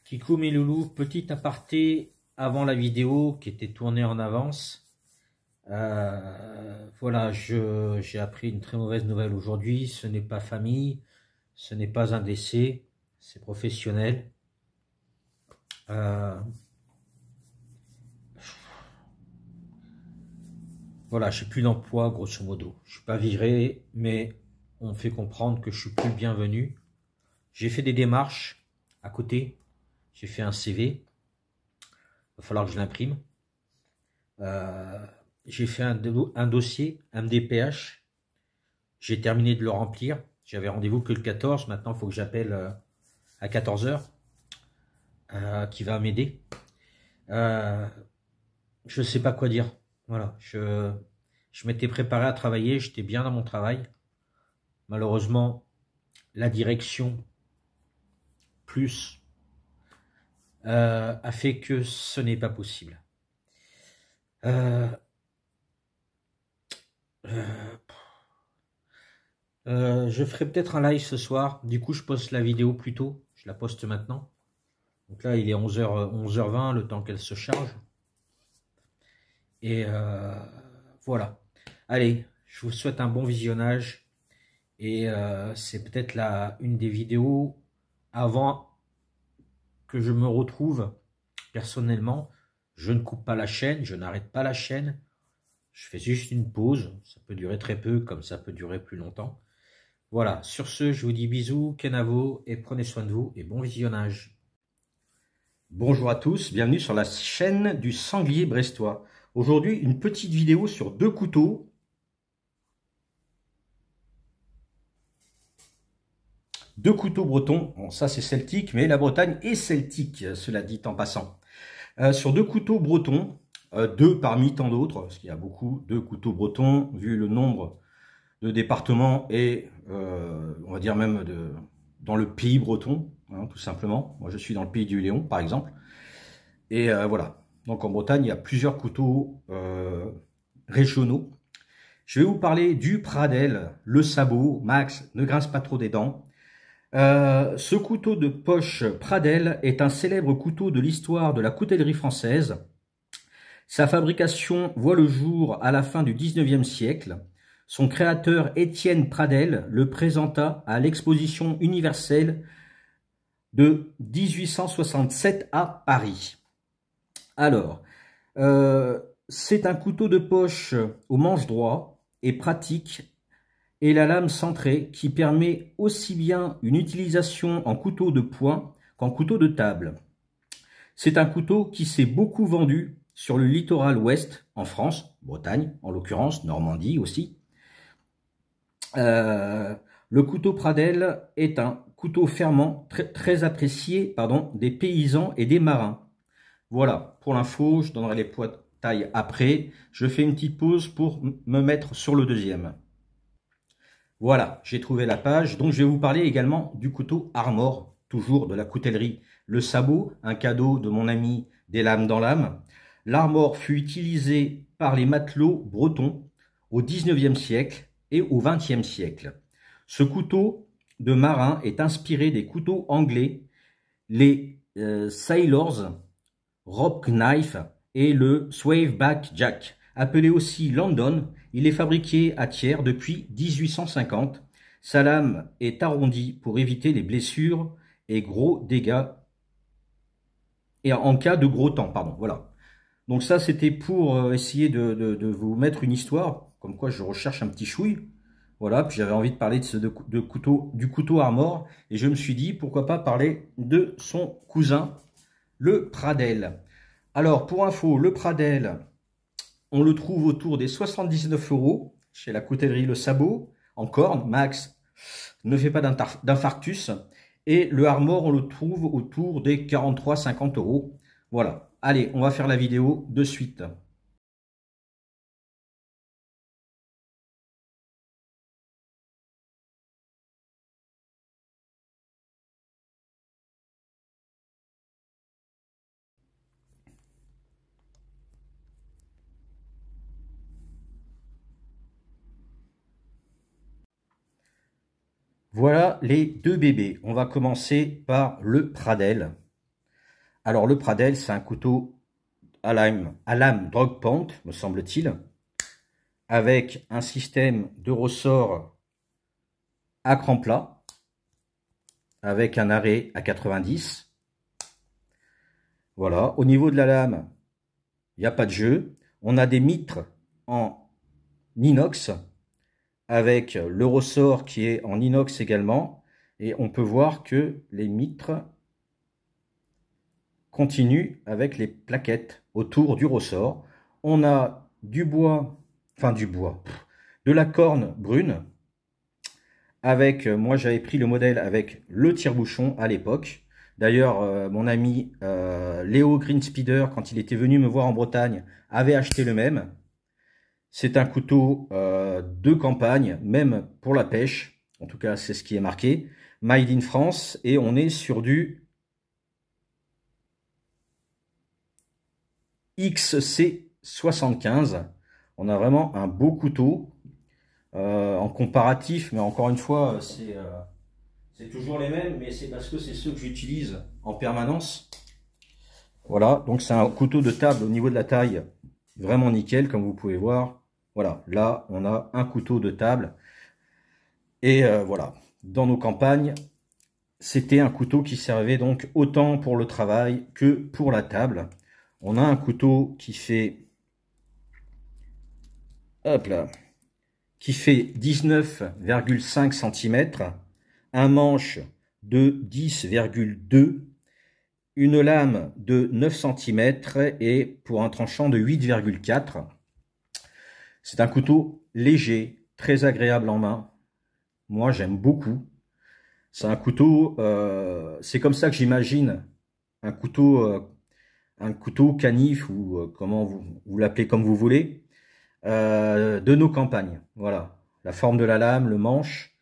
Kikou mes loulous, petit aparté avant la vidéo qui était tournée en avance. Voilà, j'ai appris une très mauvaise nouvelle aujourd'hui. Ce n'est pas famille, ce n'est pas un décès, c'est professionnel. Voilà, j'ai plus d'emploi grosso modo. Je suis pas viré, mais on me fait comprendre que je suis plus le bienvenu. J'ai fait des démarches à côté. J'ai fait un CV. Il va falloir que je l'imprime. J'ai fait un dossier, un MDPH. J'ai terminé de le remplir. J'avais rendez-vous que le 14. Maintenant, il faut que j'appelle à 14 h qui va m'aider. Je ne sais pas quoi dire. Voilà, je m'étais préparé à travailler. J'étais bien dans mon travail. Malheureusement, la direction plus a fait que ce n'est pas possible. Je ferai peut-être un live ce soir. Du coup, je poste la vidéo plus tôt. Je la poste maintenant. Donc là, il est 11h20, le temps qu'elle se charge. Et voilà. Allez, je vous souhaite un bon visionnage. Et c'est peut-être une des vidéos avant que je me retrouve personnellement. Je ne coupe pas la chaîne, je n'arrête pas la chaîne. Je fais juste une pause. Ça peut durer très peu, comme ça peut durer plus longtemps. Voilà, sur ce, je vous dis bisous, Kenavo, et prenez soin de vous, et bon visionnage. Bonjour à tous, bienvenue sur la chaîne du sanglier brestois. Aujourd'hui, une petite vidéo sur deux couteaux. Deux couteaux bretons, bon ça c'est celtique, mais la Bretagne est celtique, cela dit en passant. Sur deux couteaux bretons, deux parmi tant d'autres, parce qu'il y a beaucoup de couteaux bretons, vu le nombre de départements et on va dire même dans le pays breton, hein, tout simplement. Moi je suis dans le pays du Léon par exemple. Et voilà, donc en Bretagne il y a plusieurs couteaux régionaux. Je vais vous parler du Pradel, le sabot. Max, ne grince pas trop des dents. Ce couteau de poche Pradel est un célèbre couteau de l'histoire de la coutellerie française. Sa fabrication voit le jour à la fin du 19e siècle. Son créateur Étienne Pradel le présenta à l'exposition universelle de 1867 à Paris. Alors, c'est un couteau de poche au manche droit et pratique et la lame centrée qui permet aussi bien une utilisation en couteau de poing qu'en couteau de table. C'est un couteau qui s'est beaucoup vendu sur le littoral ouest, en France, Bretagne en l'occurrence, Normandie aussi. Le couteau Pradel est un couteau fermant très apprécié des paysans et des marins. Voilà, pour l'info, je donnerai les poids de taille après. Je fais une petite pause pour me mettre sur le deuxième. Voilà, j'ai trouvé la page. Donc, je vais vous parler également du couteau Armor, toujours de la coutellerie. Le sabot, un cadeau de mon ami des lames dans l'âme. L'Armor fut utilisé par les matelots bretons au 19e siècle et au 20e siècle. Ce couteau de marin est inspiré des couteaux anglais, les Sailors Rope Knife et le Swaveback Jack. Appelé aussi London, il est fabriqué à Thiers depuis 1850. Sa lame est arrondie pour éviter les blessures et gros dégâts et en cas de gros temps, pardon. Voilà. Donc ça, c'était pour essayer de vous mettre une histoire, comme quoi je recherche un petit chouille. Voilà, puis j'avais envie de parler du couteau Armor, et je me suis dit, pourquoi pas parler de son cousin, le Pradel. Alors, pour info, le Pradel, on le trouve autour des 79 € chez la coutellerie Le Sabot, en corne. Max, ne fait pas d'infarctus. Et le Armor, on le trouve autour des 43-50 €. Voilà. Allez, on va faire la vidéo de suite. Voilà les deux bébés. On va commencer par le Pradel. Alors le Pradel, c'est un couteau à lame drop point, me semble-t-il, avec un système de ressort à cran plat, avec un arrêt à 90. Voilà, au niveau de la lame, il n'y a pas de jeu. On a des mitres en inox, avec le ressort qui est en inox également. Et on peut voir que les mitres continuent avec les plaquettes autour du ressort. On a du bois, de la corne brune. Avec, moi j'avais pris le modèle avec le tire-bouchon à l'époque. D'ailleurs, mon ami Léo Green Speeder, quand il était venu me voir en Bretagne, avait acheté le même. C'est un couteau de campagne, même pour la pêche. En tout cas, c'est ce qui est marqué. Made in France. Et on est sur du XC75. On a vraiment un beau couteau. En comparatif, mais encore une fois, c'est toujours les mêmes, mais c'est parce que c'est ceux que j'utilise en permanence. Voilà, donc c'est un couteau de table au niveau de la taille, vraiment nickel, comme vous pouvez voir. Voilà, là, on a un couteau de table. Et voilà, dans nos campagnes, c'était un couteau qui servait donc autant pour le travail que pour la table. On a un couteau qui fait... Hop là, qui fait 19,5 cm, un manche de 10,2, une lame de 9 cm et pour un tranchant de 8,4. C'est un couteau léger, très agréable en main. Moi, j'aime beaucoup. C'est un couteau, c'est comme ça que j'imagine un couteau canif ou comment vous l'appelez comme vous voulez. De nos campagnes, voilà, la forme de la lame, le manche.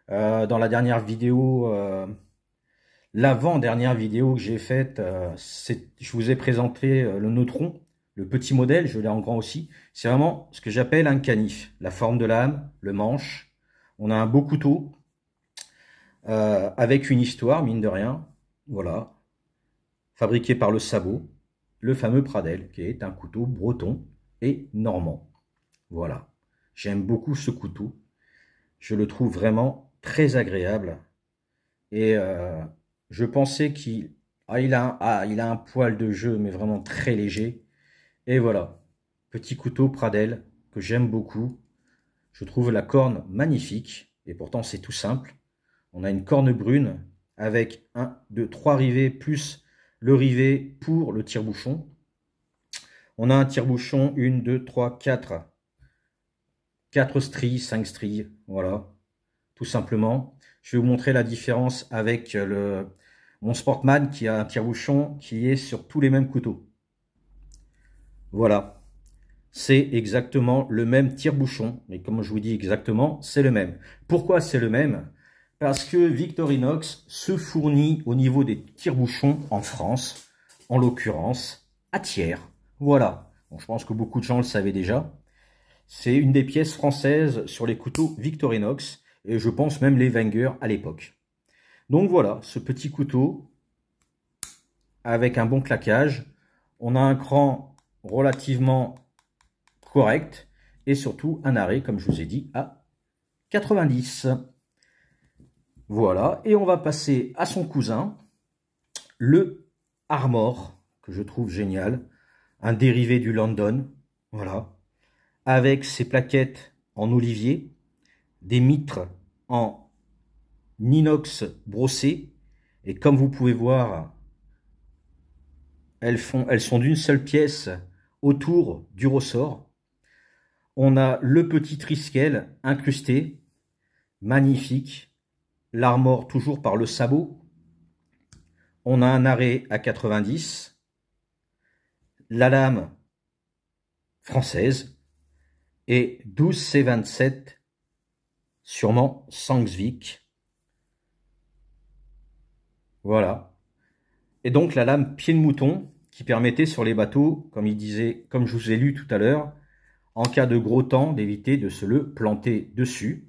Dans la dernière vidéo, l'avant-dernière vidéo que j'ai faite, je vous ai présenté le Neutron, le petit modèle, je l'ai en grand aussi. C'est vraiment ce que j'appelle un canif, la forme de la lame, le manche. On a un beau couteau avec une histoire, mine de rien, voilà, fabriqué par le Sabot, le fameux Pradel, qui est un couteau breton et normand. Voilà, j'aime beaucoup ce couteau. Je le trouve vraiment très agréable. Et je pensais qu'il il a un poil de jeu, mais vraiment très léger. Et voilà, petit couteau Pradel que j'aime beaucoup. Je trouve la corne magnifique. Et pourtant, c'est tout simple. On a une corne brune avec 1, 2, 3 rivets plus le rivet pour le tire-bouchon. On a un tire-bouchon, 1, 2, 3, 4 stries, 5 stries, voilà, tout simplement. Je vais vous montrer la différence avec mon Sportman qui a un tire-bouchon qui est sur tous les mêmes couteaux. Voilà, c'est exactement le même tire-bouchon, mais comme je vous dis exactement, c'est le même. Pourquoi c'est le même? Parce que Victorinox se fournit au niveau des tire-bouchons en France, en l'occurrence à Thiers. Voilà, bon, je pense que beaucoup de gens le savaient déjà. C'est une des pièces françaises sur les couteaux Victorinox, et je pense même les Wenger à l'époque. Donc voilà, ce petit couteau, avec un bon claquage. On a un cran relativement correct, et surtout un arrêt, comme je vous ai dit, à 90. Voilà, et on va passer à son cousin, le Armor, que je trouve génial, un dérivé du London, voilà, avec ses plaquettes en olivier, des mitres en inox brossé, et comme vous pouvez voir, elles sont d'une seule pièce autour du ressort. On a le petit triskel incrusté, magnifique, l'Armor toujours par le sabot. On a un arrêt à 90, la lame française, et 12C27, sûrement Sangsvik. Voilà. Et donc la lame pied de mouton qui permettait sur les bateaux, comme il disait, comme je vous ai lu tout à l'heure, en cas de gros temps, d'éviter de se le planter dessus.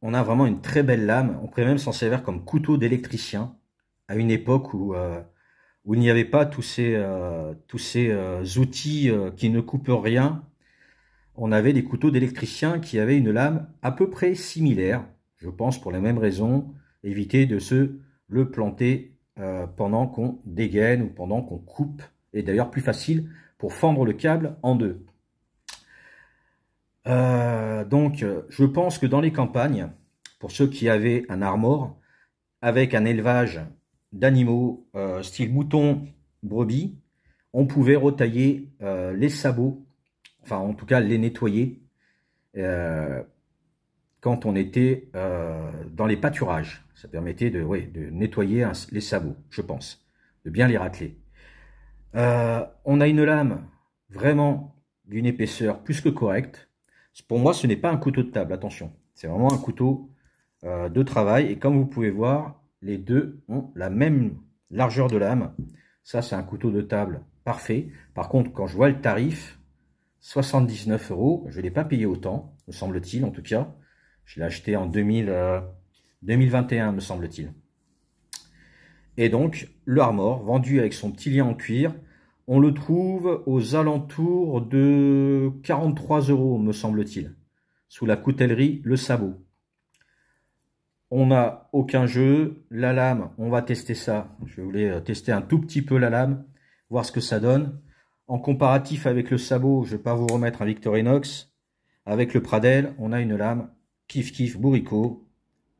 On a vraiment une très belle lame. On pourrait même s'en servir comme couteau d'électricien. à une époque où il n'y avait pas tous ces outils qui ne coupent rien. On avait des couteaux d'électricien qui avaient une lame à peu près similaire, je pense pour les mêmes raisons, éviter de se le planter pendant qu'on dégaine ou pendant qu'on coupe, et d'ailleurs plus facile pour fendre le câble en deux. Donc je pense que dans les campagnes, pour ceux qui avaient un armor, avec un élevage d'animaux style mouton, brebis, on pouvait retailler les sabots, enfin en tout cas les nettoyer quand on était dans les pâturages. Ça permettait de nettoyer les sabots, je pense, de bien les racler. On a une lame vraiment d'une épaisseur plus que correcte. Pour moi, ce n'est pas un couteau de table, attention. C'est vraiment un couteau de travail. Et comme vous pouvez voir, les deux ont la même largeur de lame. Ça, c'est un couteau de table parfait. Par contre, quand je vois le tarif, 79 €, je ne l'ai pas payé autant, me semble-t-il en tout cas. Je l'ai acheté en 2021, me semble-t-il. Et donc, le Armor, vendu avec son petit lien en cuir, on le trouve aux alentours de 43 €, me semble-t-il, sous la coutellerie Le Sabot. On n'a aucun jeu. La lame, on va tester ça. Je voulais tester un tout petit peu la lame, voir ce que ça donne. En comparatif avec le sabot, je ne vais pas vous remettre un Victorinox. Avec le Pradel, on a une lame kiff kiff bourricot.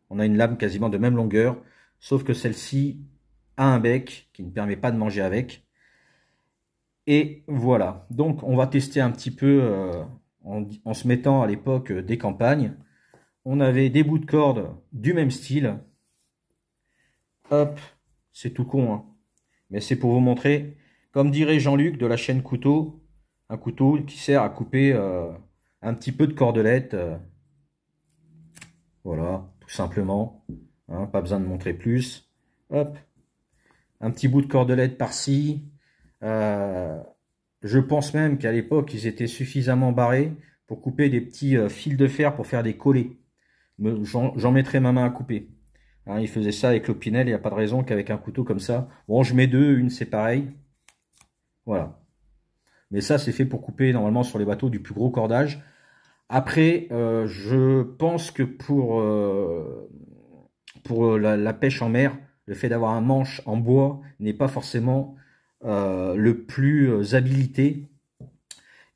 On a une lame quasiment de même longueur, sauf que celle-ci a un bec qui ne permet pas de manger avec. Et voilà, donc on va tester un petit peu en se mettant à l'époque des campagnes. On avait des bouts de corde du même style. Hop, c'est tout con, hein. Mais c'est pour vous montrer, comme dirait Jean-Luc de la chaîne Couteau, un couteau qui sert à couper un petit peu de cordelette. Voilà, tout simplement, hein, pas besoin de montrer plus. Hop, un petit bout de cordelette par-ci. Je pense même qu'à l'époque, ils étaient suffisamment barrés pour couper des petits fils de fer pour faire des collets. J'en mettrai ma main à couper. Hein, ils faisaient ça avec l'Opinel, il n'y a pas de raison qu'avec un couteau comme ça. Bon, je mets deux, une c'est pareil. Voilà. Mais ça, c'est fait pour couper normalement sur les bateaux du plus gros cordage. Après, je pense que pour la pêche en mer, le fait d'avoir un manche en bois n'est pas forcément le plus habilité.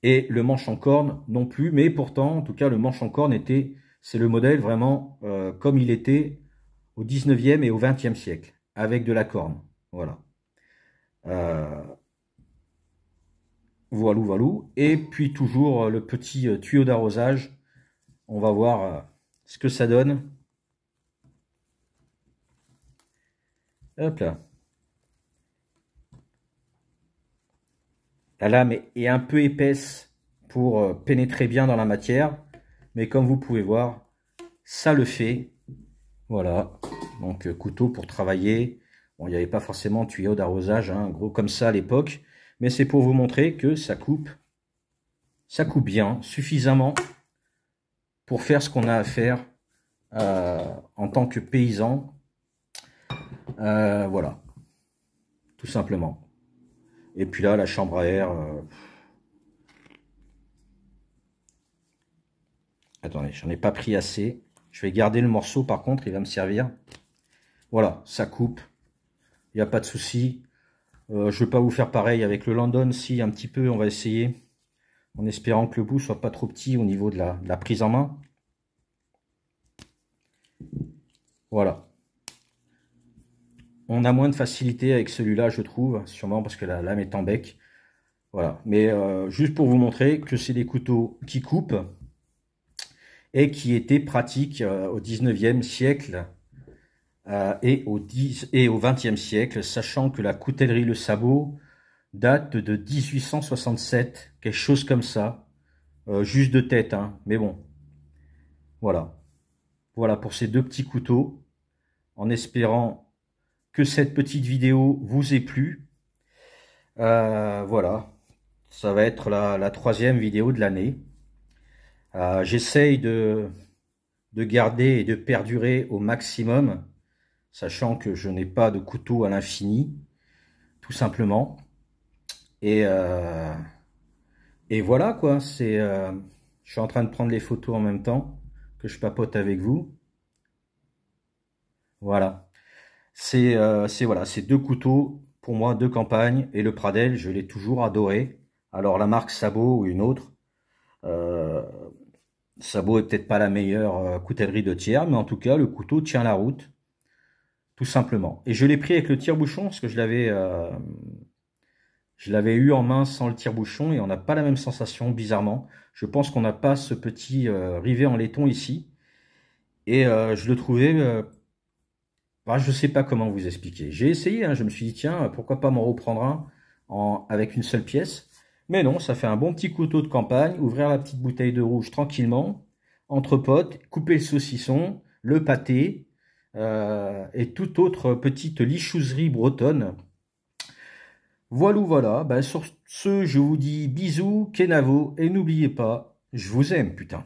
Et le manche en corne non plus. Mais pourtant, en tout cas, le manche en corne c'est le modèle vraiment comme il était au 19e et au 20e siècle, avec de la corne. Voilà. Voilou, voilou. Et puis toujours le petit tuyau d'arrosage. On va voir ce que ça donne. Hop là. La lame est un peu épaisse pour pénétrer bien dans la matière. Mais comme vous pouvez voir, ça le fait. Voilà. Donc couteau pour travailler. Bon, il n'y avait pas forcément de tuyau d'arrosage, hein, gros comme ça à l'époque. Mais c'est pour vous montrer que ça coupe bien, suffisamment pour faire ce qu'on a à faire en tant que paysan. Voilà, tout simplement. Et puis là, la chambre à air. Attendez, j'en ai pas pris assez. Je vais garder le morceau, par contre, il va me servir. Voilà, ça coupe. Il n'y a pas de souci. Je ne vais pas vous faire pareil avec le London. Si, un petit peu, on va essayer. En espérant que le bout soit pas trop petit au niveau de la prise en main. Voilà. On a moins de facilité avec celui-là, je trouve. Sûrement parce que la lame est en bec. Voilà. Mais juste pour vous montrer que c'est des couteaux qui coupent. Et qui étaient pratiques au 19e siècle. Et au 20e siècle, sachant que la coutellerie Le Sabot date de 1867, quelque chose comme ça, juste de tête, hein, mais bon, voilà. Voilà pour ces deux petits couteaux, en espérant que cette petite vidéo vous ait plu. Voilà, ça va être la troisième vidéo de l'année. J'essaye de garder et de perdurer au maximum. sachant que je n'ai pas de couteau à l'infini, tout simplement. Et voilà quoi, je suis en train de prendre les photos en même temps que je papote avec vous. Voilà, voilà, c'est deux couteaux pour moi de campagne, et le Pradel, je l'ai toujours adoré. Alors la marque Sabot ou une autre, Sabot est peut-être pas la meilleure coutellerie de tiers, mais en tout cas le couteau tient la route, tout simplement. Et je l'ai pris avec le tire-bouchon parce que je l'avais eu en main sans le tire-bouchon et on n'a pas la même sensation, bizarrement. Je pense qu'on n'a pas ce petit rivet en laiton ici. Et je le trouvais... je ne sais pas comment vous expliquer. J'ai essayé, hein, je me suis dit, tiens, pourquoi pas m'en reprendre un avec une seule pièce. Mais non, ça fait un bon petit couteau de campagne. Ouvrir la petite bouteille de rouge tranquillement, entre potes, couper le saucisson, le pâté et toute autre petite lichouserie bretonne. Voilà, sur ce, je vous dis bisous, kenavo, et n'oubliez pas, je vous aime, putain.